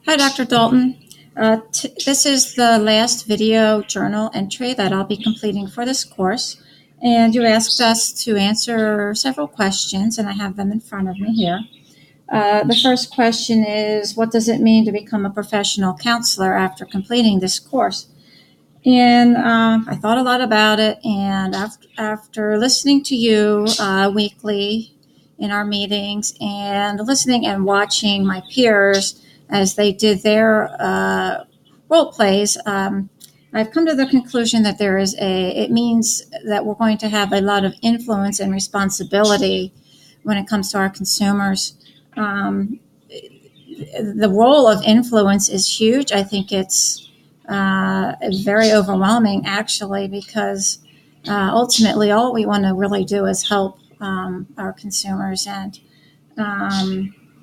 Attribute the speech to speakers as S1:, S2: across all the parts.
S1: Hi, Dr. Dalton. This is the last video journal entry that I'll be completing for this course. And you asked us to answer several questions, and I have them in front of me here. The first question is, what does it mean to become a professional counselor after completing this course? And I thought a lot about it, and after listening to you weekly in our meetings and listening and watching my peers as they did their role plays, I've come to the conclusion that it means that we're going to have a lot of influence and responsibility when it comes to our consumers. The role of influence is huge. I think it's very overwhelming, actually, because ultimately all we want to really do is help our consumers. And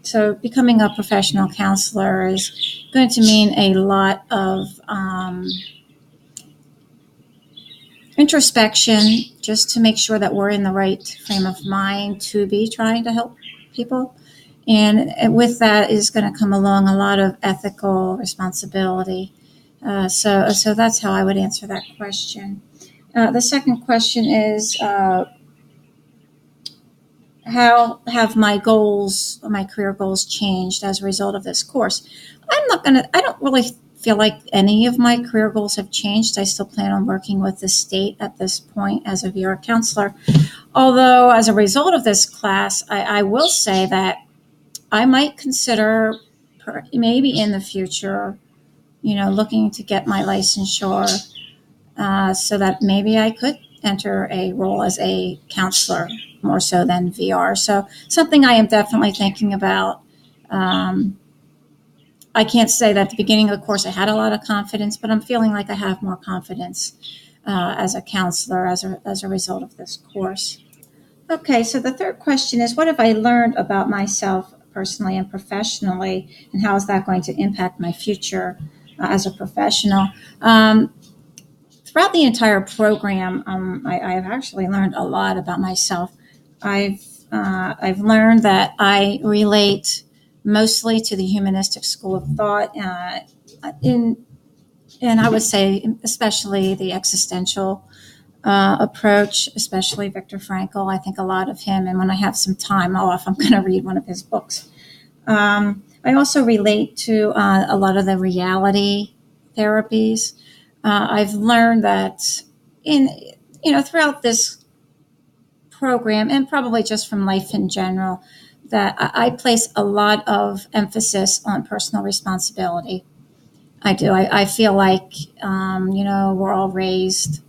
S1: so becoming a professional counselor is going to mean a lot of introspection, just to make sure that we're in the right frame of mind to be trying to help people. And with that is going to come along a lot of ethical responsibility. So that's how I would answer that question. The second question is, how have my career goals changed as a result of this course? I don't really feel like any of my career goals have changed. I still plan on working with the state at this point as a VR counselor. Although as a result of this class, I will say that I might consider maybe in the future, looking to get my licensure so that maybe I could enter a role as a counselor more so than VR. So something I am definitely thinking about. I can't say that at the beginning of the course I had a lot of confidence, but I'm feeling like I have more confidence as a counselor as a result of this course. Okay, so the third question is, what have I learned about myself personally and professionally, and how is that going to impact my future as a professional? Throughout the entire program, I've actually learned a lot about myself. I've learned that I relate mostly to the humanistic school of thought, and I would say especially the existential approach, especially Viktor Frankl. I think a lot of him, and when I have some time off, I'm going to read one of his books. I also relate to a lot of the reality therapies. I've learned that throughout this program, and probably just from life in general, that I place a lot of emphasis on personal responsibility. I do. I feel like, we're all raised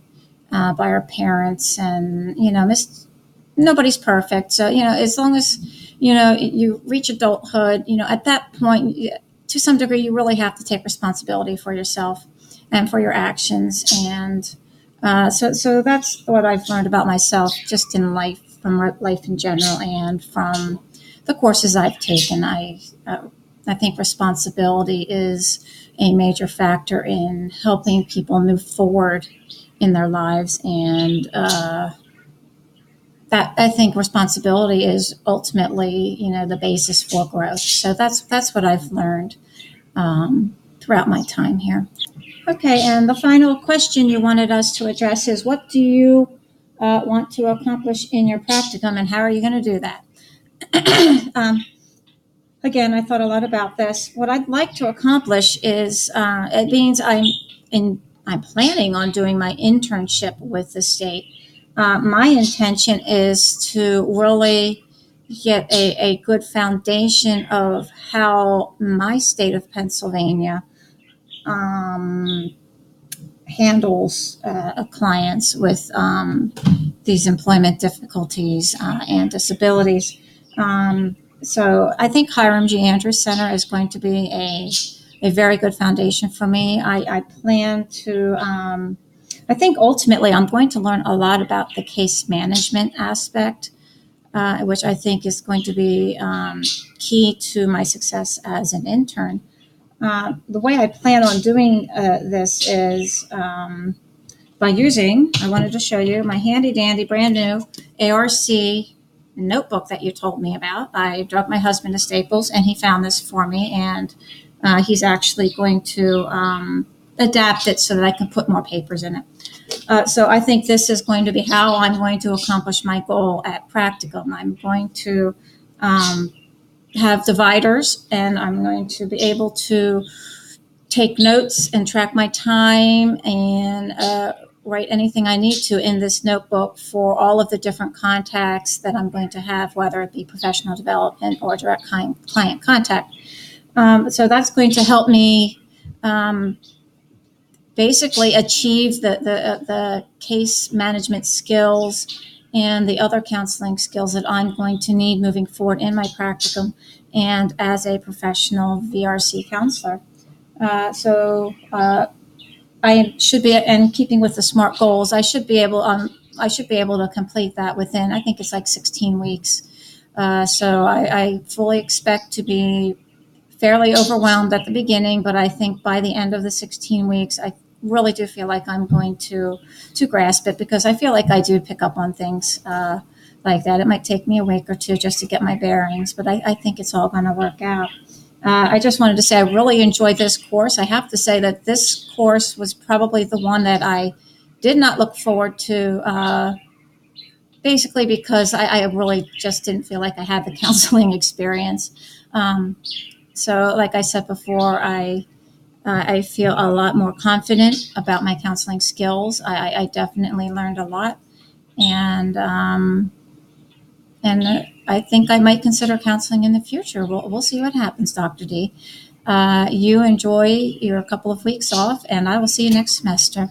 S1: by our parents, and, nobody's perfect. So, as long as, you reach adulthood, at that point, to some degree, you really have to take responsibility for yourself and for your actions. And so that's what I've learned about myself just in life, from life in general and from the courses I've taken. I think responsibility is a major factor in helping people move forward in their lives. And that, I think responsibility is ultimately, the basis for growth. So that's what I've learned throughout my time here. Okay, and the final question you wanted us to address is, what do you want to accomplish in your practicum, and how are you going to do that? Again, I thought a lot about this. What I'd like to accomplish is, it means I'm planning on doing my internship with the state. My intention is to really get a good foundation of how my state of Pennsylvania handles clients with these employment difficulties and disabilities. So I think Hiram G. Andrews Center is going to be a very good foundation for me. I plan to, I think ultimately I'm going to learn a lot about the case management aspect, which I think is going to be key to my success as an intern. The way I plan on doing this is by using, I wanted to show you my handy dandy brand new ARC notebook that you told me about. I drove my husband to Staples and he found this for me, and He's actually going to adapt it so that I can put more papers in it. So I think this is going to be how I'm going to accomplish my goal at Practicum. I'm going to have dividers, and I'm going to be able to take notes and track my time and write anything I need to in this notebook for all of the different contacts that I'm going to have, whether it be professional development or direct client contact. So that's going to help me basically achieve the case management skills and the other counseling skills that I'm going to need moving forward in my practicum and as a professional VRC counselor. I should be, in keeping with the SMART goals, I should be able to complete that within, I think it's like 16 weeks. So I fully expect to be fairly overwhelmed at the beginning, but I think by the end of the 16 weeks, I really do feel like I'm going to grasp it, because I feel like I do pick up on things like that. It might take me a week or two just to get my bearings, but I think it's all going to work out. I just wanted to say I really enjoyed this course. I have to say that this course was probably the one that I did not look forward to, basically because I really just didn't feel like I had the counseling experience. So like I said before, I feel a lot more confident about my counseling skills. I definitely learned a lot, and I think I might consider counseling in the future. We'll see what happens, Dr. D. You enjoy your couple of weeks off, and I will see you next semester.